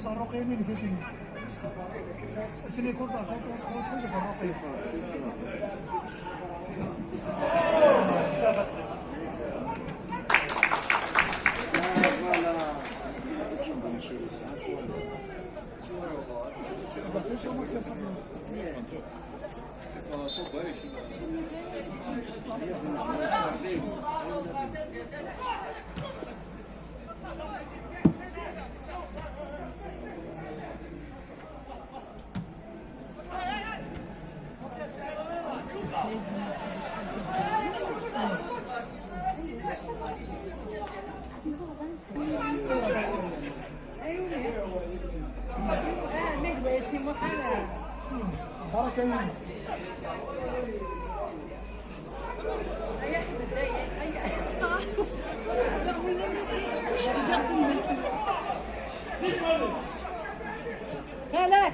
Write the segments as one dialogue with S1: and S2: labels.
S1: خلاص الرقية مين في سنة؟ سنة كورتا خلاص في الرقية.
S2: هلاك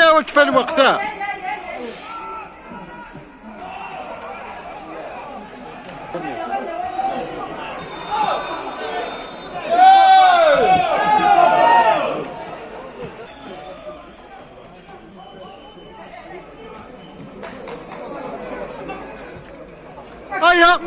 S3: يا وقفة الوقفة هيا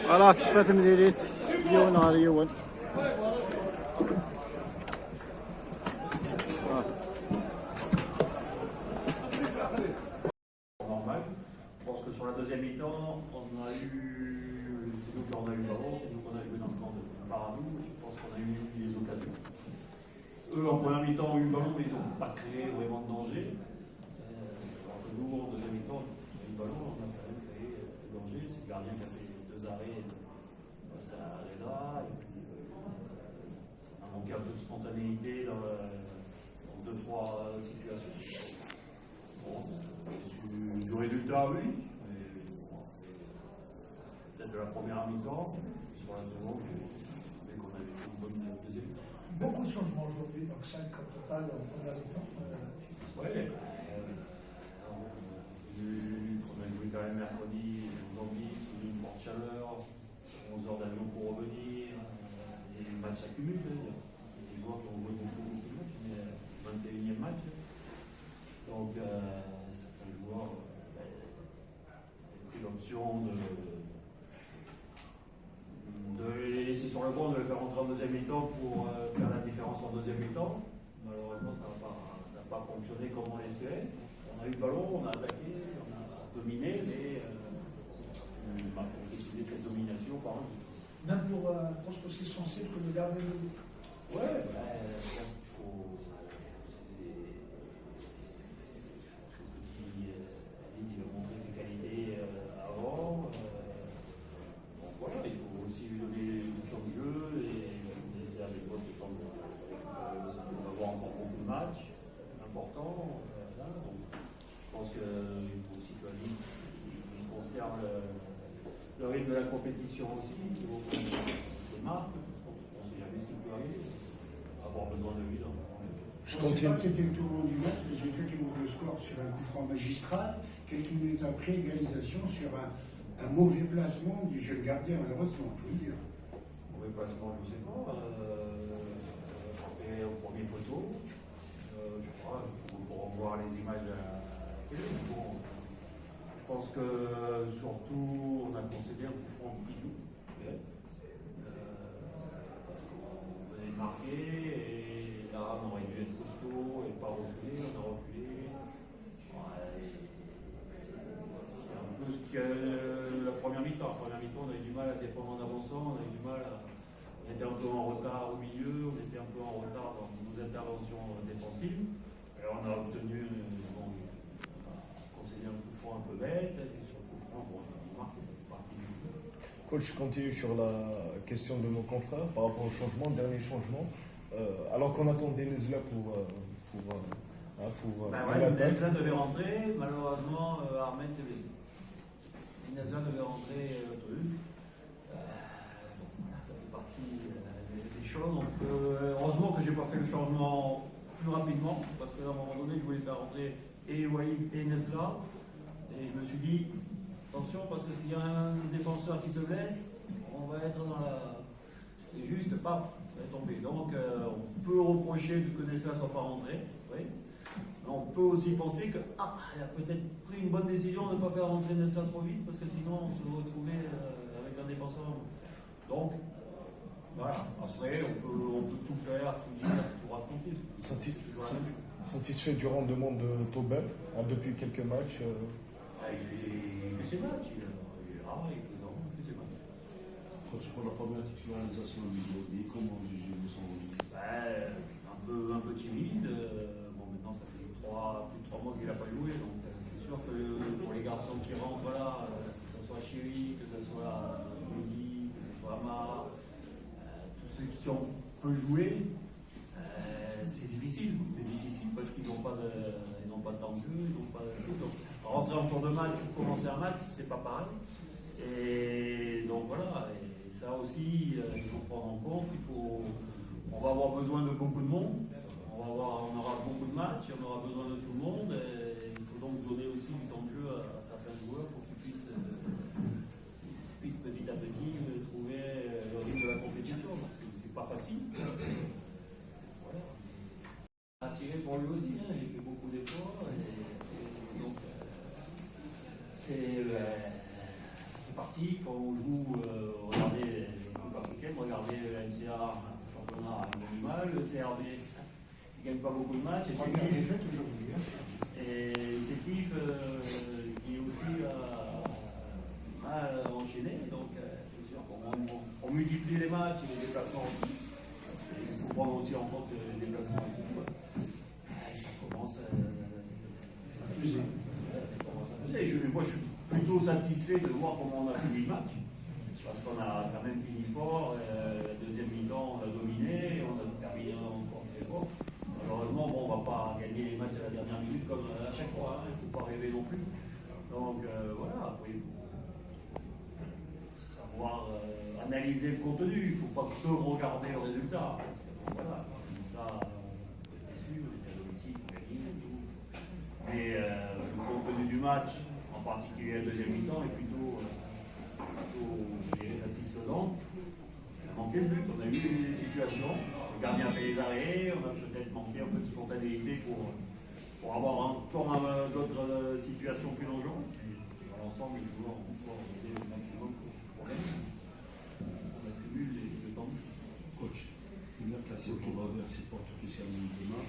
S3: خلاص كفاية مليليت يو نهار يوم
S4: Je pense que sur la deuxième mi-temps, on a eu, c'est nous qui on a eu le ballon, c'est nous qu'on a joué dans le camp de Paradou, je pense qu'on a eu des occasions. Eux en première mi-temps ont eu le ballon, mais ils n'ont pas créé vraiment de danger. Alors que nous, en deuxième mi-temps, on a eu le ballon, on a quand même créé des dangers. C'est le gardien qui a fait 2 arrêts face à Reda, et puis on a manqué un peu de spontanéité dans 2-3 situations. Bon, du résultat, oui. Peut-être de la première mi-temps, sur la seconde, mais qu'on a eu une bonne deuxième mi-temps.
S1: Beaucoup de changements aujourd'hui, donc 5 au total en première mi-temps.
S4: Oui, on a joué quand même mercredi aux Antilles, sous une forte chaleur, 11 heures d'avion pour revenir, et le match s'accumule. Il y a des joueurs qui ont joué beaucoup de matchs, mais 21e match. Donc, certains joueurs ont pris l'option de les laisser sur le banc, de les faire rentrer en deuxième mi-temps pour faire la différence en deuxième mi-temps. Malheureusement, ça n'a pas fonctionné comme on l'espérait. On a eu le ballon, on a attaqué, on a dominé, mais on a décidé cette pas. Hein.
S1: Même pour un poste aussi sensible que le gardien de but.
S4: Ouais, je pense qu'il faut. Il a montré ses qualités avant. Donc voilà, il faut aussi lui donner du temps de jeu et laisser à des postes de temps de jeu. On va avoir encore beaucoup de matchs importants. Là, donc je pense qu'il faut aussi que il conserve le rythme de la compétition aussi. Il faut ses marques. On ne sait jamais ce qui peut arriver. Avoir besoin de lui dans le moment.
S2: Je ne sais pas que c'était le tournant du match, mais j'ai fait qu'il ouvre le score sur un coup franc magistral. Quelques minutes après, égalisation sur un mauvais placement du jeune gardien, malheureusement, il faut le dire.
S4: Mauvais placement, je ne sais pas. Frappé au premier poteau. Je crois qu'il faut revoir les images à la télé. Bon, je pense que surtout, on a concédé un coup franc bidou. Parce qu'on venait de marquer et là, on aurait dû être costaud et pas reculer. On a reculé. C'est un peu ce que la première mi-temps. La première mi-temps, on a eu du mal à défendre en avançant, on a eu du mal à. On était un peu en retard au milieu, on était un peu en retard dans nos interventions défensives. Et on a obtenu, on a concédé un coup franc un peu bête, et sur le coup franc, bon, on a marqué cette partie du jeu.
S5: Coach, je continue sur la question de nos confrères par rapport au changement, dernier changement. Alors qu'on attendait Nesla pour
S6: Nesla devait rentrer, malheureusement Ahmed s'est blessé. Nesla devait rentrer le truc. Ça fait partie des choses. Donc, heureusement que je n'ai pas fait le changement plus rapidement, parce qu'à un moment donné, je voulais faire rentrer et Walid et Nesla. Et je me suis dit, attention, parce que s'il y a un défenseur qui se blesse, on va être dans la. C'est juste, pas tomber. Donc, on peut reprocher que Nesla ne soit pas rentré. Oui. On peut aussi penser que il a peut-être pris une bonne décision de ne pas faire rentrer Nesla trop vite, parce que sinon, on se retrouvait avec un défenseur. Donc, voilà. Après, on peut tout faire, tout dire, tout raconter.
S5: Satisfait du rendement de Tobin depuis quelques matchs.
S4: Il fait ses matchs. Il est rare, il est présent, il fait ses matchs.
S7: Pour la première titularisation du Jody, comment jugez-vous son
S4: un peu timide. Bon, maintenant, ça fait plus de 3 mois qu'il n'a pas joué, donc c'est sûr que pour les garçons qui rentrent là, que ce soit Chéri, que ce soit Rudy, que ce soit Amar, tous ceux qui ont peu joué, c'est difficile. C'est difficile parce qu'ils n'ont pas de temps de jeu, ils n'ont pas de jeu. Donc, rentrer en cours de match ou commencer un match, c'est pas pareil. Et donc voilà, et ça aussi, il faut prendre en compte. On va avoir besoin de beaucoup de monde. On aura beaucoup de matchs, on aura besoin de tout le monde. Et il faut donc donner aussi du temps de jeu à certains joueurs pour qu'ils puissent petit à petit trouver le rythme de la compétition. Donc c'est pas facile. Voilà. Attiré pour lui aussi, hein. Il fait beaucoup d'efforts. Et donc ça fait partie quand on joue, regardez les coupes africaines, regardez le MCA, le championnat, il a du mal, le CRB. Il ne gagne pas beaucoup de matchs. Et Sétif, qui est aussi mal enchaîné. Donc, c'est sûr qu'on multiplie les matchs et les déplacements aussi. Parce qu'il faut prendre aussi en compte les déplacements et tout. Ça commence à peser. Moi, je suis plutôt satisfait de voir comment on a fini le match. Parce qu'on a quand même fini fort. La deuxième mi-temps, on a dominé. On a terminé encore très fort. Malheureusement, bon, on ne va pas gagner les matchs à la dernière minute comme à chaque fois, hein. Il ne faut pas rêver non plus. Donc voilà, après il faut savoir analyser le contenu, il ne faut pas que regarder le résultat. Donc, voilà, le résultat, on peut être déçu, on est à domicile, il faut gagner et tout. Mais le contenu du match, en particulier la deuxième mi-temps, est plutôt je dirais, satisfaisant. On a manqué le but, on a eu des situations. Le gardien a fait les arrêts, on a peut-être manqué un peu de spontanéité pour avoir encore d'autres situations plus dangereuses. Dans l'ensemble, les joueurs ont encore aidé le maximum pour gagner. On accumule le temps.
S7: Coach, une classe qui va vers ses portes officiellement demain.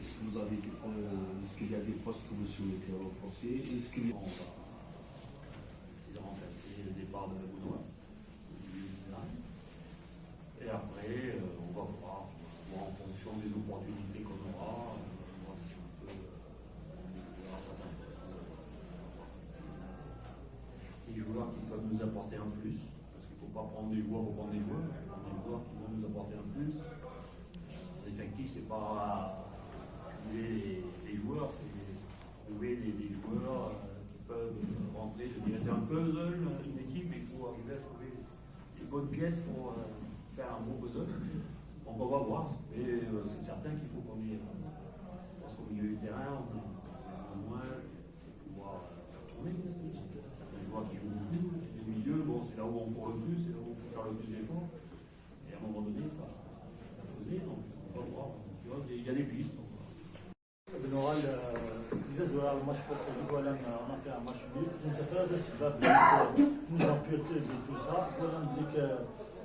S7: Est-ce qu'il y a des postes que vous souhaitez renforcer?
S4: On va essayer de remplacer le départ de Benoît. fonction des opportunités qu'on aura, voir si on peut avoir certains postes. Des joueurs qui peuvent nous apporter un plus, parce qu'il ne faut pas prendre des joueurs pour prendre des joueurs, il faut prendre des joueurs qui vont nous apporter un plus. L'effectif, c'est pas trouver les joueurs, c'est trouver des joueurs qui peuvent rentrer. Je dirais, c'est un puzzle, une équipe, il faut arriver à trouver les bonnes pièces pour faire un beau puzzle. Donc on va voir, mais c'est certain qu'il faut qu'on ait, je pense qu'au milieu du terrain, on a au moins pouvoir faire tourner. Certains joueurs qui jouent beaucoup, le milieu, bon, c'est là où on court le plus, c'est là où il faut faire le plus d'efforts. Et à un moment donné, ça va poser, donc on va voir. Il y a des pistes.
S1: بالنورال بالنسبه للماتش باسيفيك ولا انا كاع ماتش كبير بالنسبه لهذا السبب نظام بيرتي دي تو سا ولا ديك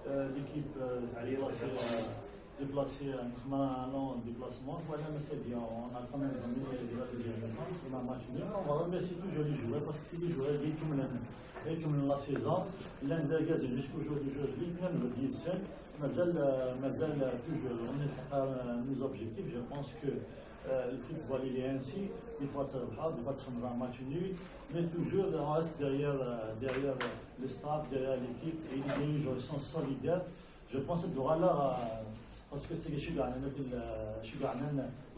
S1: ليكيب تاع لي لاسي déplacé non déplacement voilà mais c'est bien on a quand même on a match nul on va remercier toujours les joueurs parce que c'est des joueurs qui comme la saison l'un des gars jusqu'au jour du jeu même le 17 مازال toujours on est nos objectifs je pense que le football il est ainsi il faut être hard il faut être un match nul mais toujours on reste derrière le staff derrière l'équipe et les dirigeants sont solidaires je pense que là parce que c'est que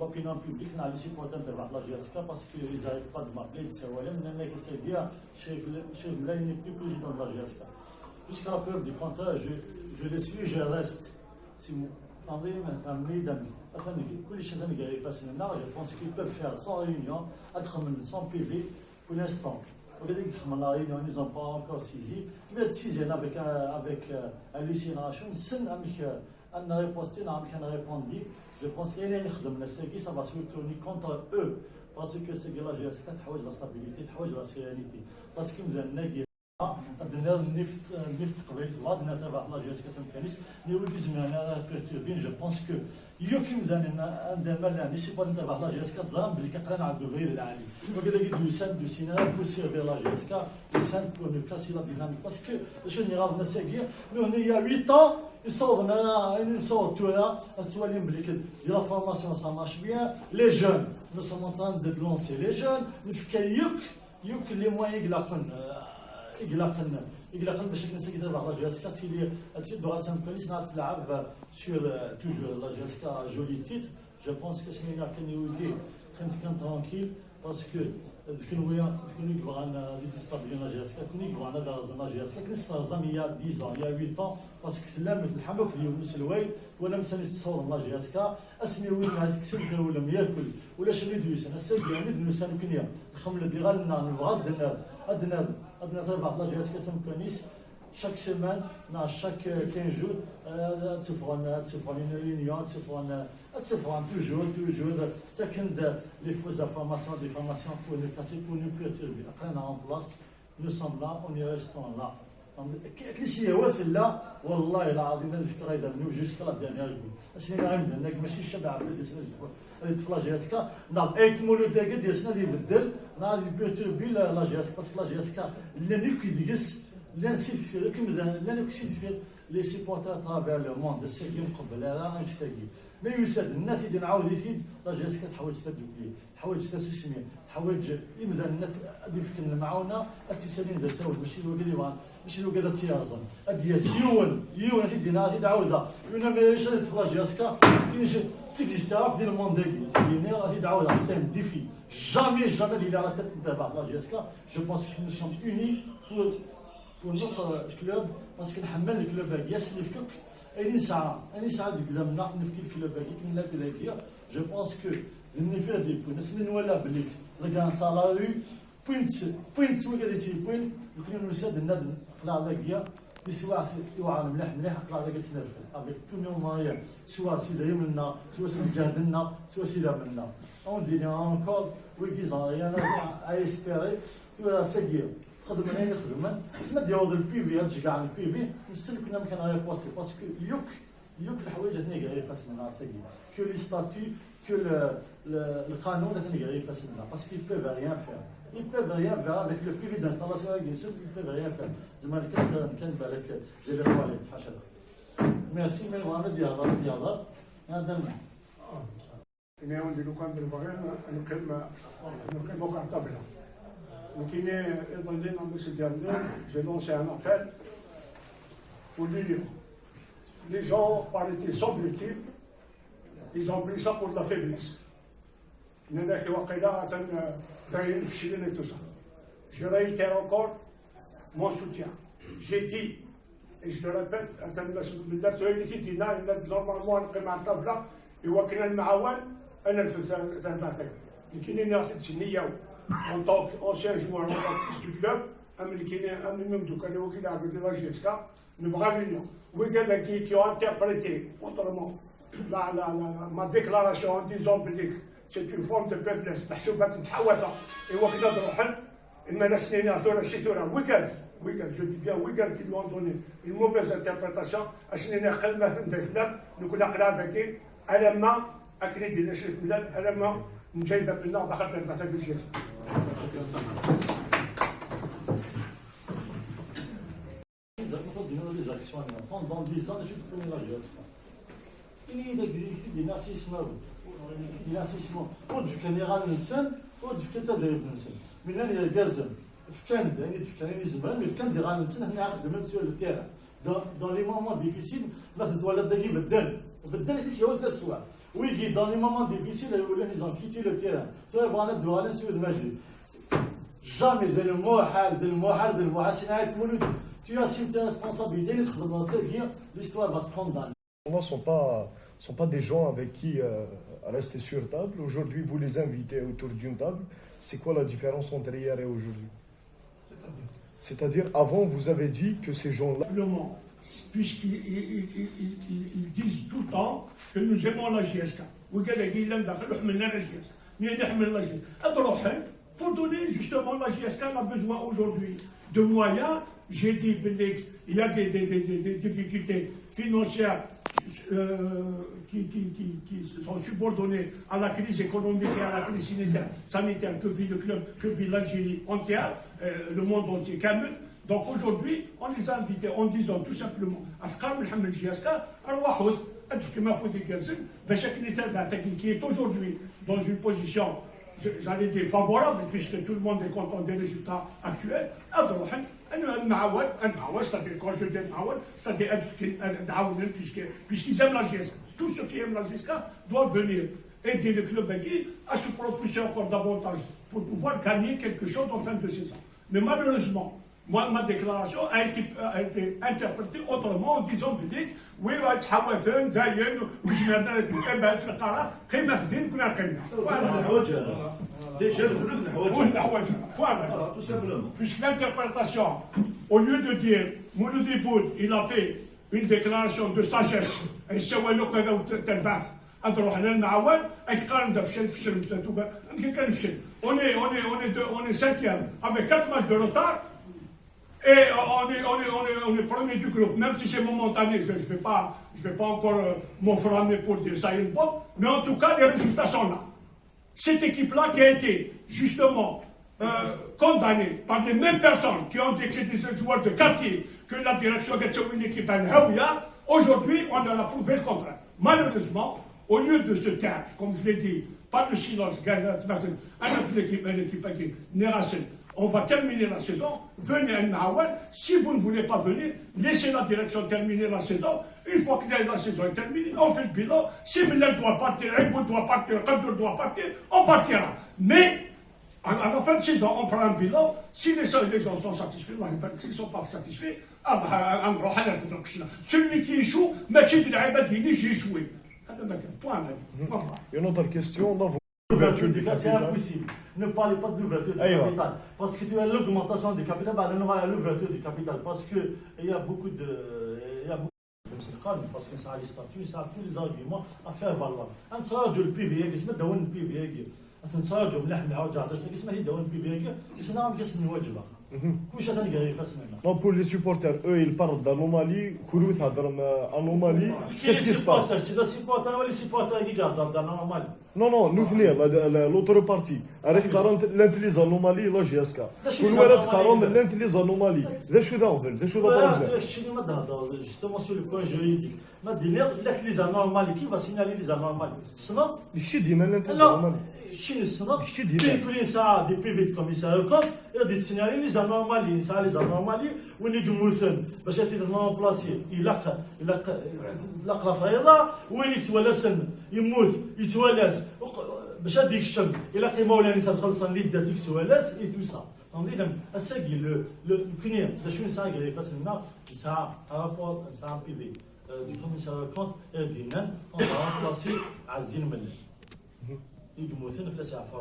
S1: l'opinion publique n'a les supporters de la GSK parce qu'ils n'arrêtent pas de m'appeler de savoir même que c'est bien chez là il n'est plus président de la GSK jusqu'à la preuve du contraire je le suis je reste si vous entendez maintenant je pense qu'ils peuvent faire 100 réunions, sans PV pour l'instant. La réunion, ils n'ont pas encore saisi. Mais si j'ai avec hallucination, on a répondu. Je pense qu'il y a une ça va se retourner contre eux. Parce que c'est que la GSK a la stabilité, la sérénité. Parce qu'ils nous ont je pense que يمكن عندما نسيب نتابع لا جيسكا تزام بلي كنقرا نعبدو غير العالي وكذا كيدو يسان دو سينا بوسير فير لا جيسكا يسان بور نو كاسي لا ديناميك باسكو شنو اللي غادي نساكي نو هنايا 8 يصوبنا تورا تولي بلي ديال لا فورماسيون سا مارش بيان لي جون نو سوم ان طان دو لونسي لي جون نفكا يوك لي موان يقلقن باش كنسى كيدير لا جيسكا تيلي دوغا سان بوليس نعرف تلعب sur toujours la GSK joli titre je pense que c'est une activité كان tranquille parce que كنوا يبغى يستابيلون لا GSK كنا يبغى لا GSK كنستهزم il y a 10 ans il y a 8 ans parce que سلامة الحموك ديال مسلوي ولا مساني تصور لا GSK اسمي وين هذيك سلكه ولا ياكل ولا شنو يدوي انا ساكي عندي نسان كنيا الخمله دي غالنا نبغى أدنى تربح لا GSK سمكانيس chaque semaine, chaque 15 jours, tu feras une réunion, tu feras toujours, chacune des fausses informations, des formations pour nous casser, pour nous perturber. Après, on est en place, nous sommes là, on y restons là. كلشي واصل لا والله العظيم الفكره اذا بنو جوسكا لا ديرنيير اسني عندنا انك ماشي الشبع هذه في لا جيسكا نعم ايت مولو داك ديالنا اللي يبدل غادي بيرتوربي لا جيسكا باسكو لا جيسكا اللي كيدقس لا نسيت كيما لا نكسيد في لي سيبورتر ترافير لو موند السيكيم قبل هذا نشتاقي ما يسد الناس اللي نعاود يزيد لا جيسكا تحاول تدوبلي تحاول تسوشمي تحاول يبدا الناس غادي يفكر المعاونه التسالين دا ساوي ماشي لو كذا ماشي لو كذا تيازن اديات يون في دينا غادي تعاودها انا ماشي لا جيسكا كاين تيكزيستا في الموند ديالي غادي تعاودها ستيم ديفي جامي ديال على تاع تبع لا جيسكا جو بونس كو نو سوم اوني pour notre club parce que نحمل الكلوب هاكيا سلفكك اي ساعه قدامنا نفكي الكلوب هاكي كنا هاكيا جو بونس كو النفير ديال كون نسمي ولا بليك لكان سالاري بوينت وكادي بوينت كنا نساد النادي قلع هاكيا بسواء يوعى مليح قلع هاكيا تنرفد افيك تو نو مايا سواء سيدا يمنا سواء سيدا جاهدنا سواء سيدا منا اون دي انكور ويكيزون انا اي اسبيري تو ساكيا خدمنا يخدمنا سنا ديال البي في تشجع على البي في نسلك كنا كان غير بوستي باسكو يوك الحوايج ثاني غير فاسنا ساكي كو لي ستاتيو كو القانون ثاني غير فاسنا باسكو ils peuvent rien faire ils peuvent rien faire avec le PV d'installation bien sûr ils peuvent rien faire زعما كان بالك ديال الطواليت حاشا ميرسي مي وانا ديال هذا هذا
S8: إني عندي لو كان بالبغيان نقيم كارطابلا. لكن يظلين الناس ديالنا j'ai lancé un appel pour l'union. Les gens, par été sombres-ils, ils ont pris ça pour de la faiblesse. Et tout ça. Je réitère encore mon soutien. J'ai dit, et je le répète, normalement نقيم على الطابلة يوكلنا المعاون أنا الثلاثة. لكن الناس تسنية en tant qu'ancien joueur du club, même du cas où il a arrêté la GSK, nous bras l'union. Oui, qui ont interprété autrement ma déclaration en disant que c'est une forme de faiblesse. Et je dis bien week-end qui lui ont donné une mauvaise interprétation. Nous avons أكريدي نشرف بلاد ألما مجايزة بالنار دخلت المساجد الشيخ.
S1: des actions pendant 10 ans, je suis premier la gestion. Il existe des narcissismes. Des narcissismes. Ou du général Nelson, ou du كتاب Nelson. من هنا يجازم. كان يعني زمان كان ديال Nelson هنا عقد من سور التيرا. Dans les moments difficiles, là tu dois l'adapter بالدل. بالدل إيش هو السؤال. Oui, dans les moments difficiles, ils ont quitté le terrain. Tu vas voir le Douala sur le Majid. Jamais de le Mohal, tu assumes tes responsabilités, dans ce bien, l'histoire va te condamner.
S5: Les gens sont pas des gens avec qui rester sur table. Aujourd'hui, vous les invitez autour d'une table. C'est quoi la différence entre hier et aujourd'hui? C'est-à-dire, avant, vous avez dit que ces gens-là...
S8: Puisqu'ils disent tout le temps que nous aimons la GSK. Pour donner justement la GSK, on a besoin aujourd'hui de moyens. J'ai dit qu'il y a des difficultés financières qui sont subordonnées à la crise économique et à la crise sanitaire que vit le club, que vit l'Algérie entière, le monde entier. Donc aujourd'hui, on les a invités en disant tout simplement qui est aujourd'hui dans une position, j'allais dire, favorable, puisque tout le monde est content des résultats actuels. C'est-à-dire, quand je dis c'est-à-dire puisqu'ils aiment la GSK. Tous ceux qui aiment la GSK doivent venir aider le club à se propulser encore davantage pour pouvoir gagner quelque chose en fin de saison. Mais malheureusement, ma déclaration a été interprétée autrement en disant public oui, تحوثن داين وجمعنا الباس القرار قيمه في الدين كنا قيمه. Voilà. Puisque l'interprétation, au lieu de dire Mouloudi Boud, il a fait une déclaration de sagesse et c'est où le cas où تلبث أدرو حنا المعاون أيقان ده فشل يمكن كان فشل. On est cinquième avec 4 matchs de retard. Et on est premier du groupe, même si c'est momentané, je ne vais pas encore m'enflammer pour dire ça une bonne, mais en tout cas, les résultats sont là. Cette équipe-là qui a été justement condamnée par les mêmes personnes qui ont dit que c'était des joueurs de quartier, que la direction de une équipe à Haouya, aujourd'hui, on leur a prouvé le contraire. Malheureusement, au lieu de se taire, comme je l'ai dit, par le silence, l'équipe qui Nerasen, on va terminer la saison, venez à Naouan. Si vous ne voulez pas venir, laissez la direction terminer la saison. Une fois que la saison est terminée, on fait le bilan. Si Miller doit partir, Aïbou doit partir, Kadour doit partir, on partira. Mais, à la fin de saison, on fera un bilan. Si les gens sont satisfaits, s'ils ne sont pas satisfaits, celui qui échoue, j'ai échoué.
S5: Une autre question, dans
S1: l'ouverture du capital, c'est impossible. Ne parlez pas de l'ouverture du capital. Parce que tu as l'augmentation du capital, on aura l'ouverture du capital. Parce qu'il y a beaucoup de. Parce que ça a les statuts, ça a tous les arguments à faire valoir. Un salaire de PBA, c'est pas de PBA. Un salaire de PBA, c'est pas de PBA, c'est pas de PBA. كلش هذا اللي يفاس منا.
S5: Non, pour les supporters, eux, ils parlent d'anomalie. Khourout hadram anomalie. Qu'est-ce qui se passe?
S1: Tu dois supporter ولا supporter qui garde dans normal.
S5: Non, non, nous venons, l'autre partie. Avec l'intellise anomalie, là, GSK. كل ولد قارن l'intellise anomalie. ذا شو ذا هبل؟ ذا شو ذا بروبليم؟
S1: الشيء ما تهضر justement sur le point juridique. ما دير لك لي زانورمال كي va signaler les anormales. Sinon
S5: داكشي دينا l'intellise
S1: لا
S5: anomalie.
S1: شنو الصنف؟
S5: داكشي دينا.
S1: كل ساعة دي بي في كوميسار كوم يغادي تسينالي لي زانورمالي نسعى لي زانورمالي وين يقموثن باش يتنون بلاسي يلق الفريضة وين يتولسن يموت يتولس باش هذيك الشم يلاقي مولانا تخلصن لي ديك تولس اي تو سا دونك اذا الساقي لو كنيا شنو نسعى غير فاس لنا نسعى رابور نسعى بي في دي كوميسار كوم دينا اون بلاسي عز الدين ملك يقموثن بلاصه عفوا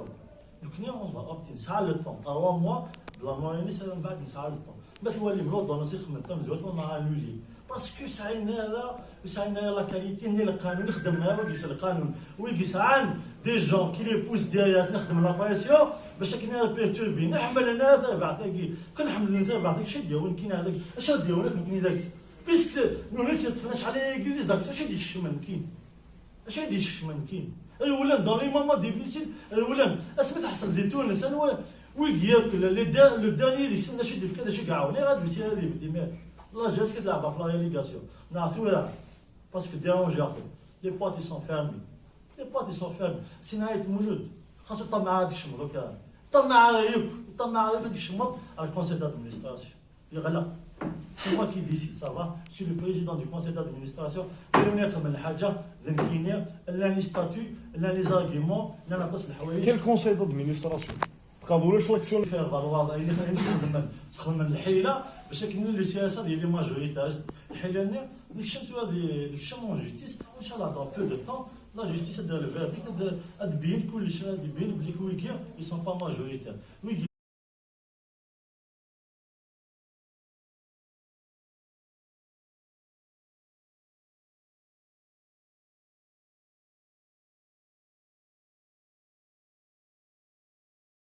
S1: لكن اون فا اوبتي نسعى لو طون 3 موا de la moyenne من بعد نسعى لو طون بس هو اللي مرض انا سيخ من تم زوات ما لولي باسكو سعينا هذا سعينا لا كاليتي ندير القانون نخدمها ويقيس القانون ويقيس عن دي جون كي لي بوس ديرياس نخدم لابريسيون باش كاين بيرتوربي نحمل انا هذا بعد كنحمل انت بعد شي ديال كاين هذاك اش ديالك كاين ذاك بيسك نولي تفنش على كيليز داك اش دي الشمن كاين اش دي الشمن كاين اي ولا دون لي مومون ديفيسيل ولا اسمي تحصل دي تونس انا ويقياك لو داني ديك السنه شي ديف كذا شي كاعوني غادي يصير هذه في الدماغ لا جالس كتلعب في لا ريليغاسيون نعرفو هذا باسكو ديرونجي لي بوات سون فيرمي لي بوات سون فيرمي سي نهايه موجود خاصو طمع هذيك الشمر دوكا طمع هذيك الشمر على الكونسيل دادمينستراسيون يغلق سي موا كي ديسيد سافا سي لو بريزيدون دو كونسيل دادمينستراسيون اللي ناخذ من الحاجه ذنكينيا لا لي ستاتيو لا لي زارغيومون لا نعطس الحوايج
S5: Quel conseil d'administration? قادولاش لاكسيون
S1: فير فالوار اللي خلينا نسخن من الحيله باش كاين لي سياسه ديال لي ماجوريتاريست الحيله اللي نكشفوا هذه الشمون جوستيس وان شاء الله دون بو دو طون لا جوستيس دير لو فيرديكت تبين كل شيء تبين بلي ويكي ils sont pas majoritaires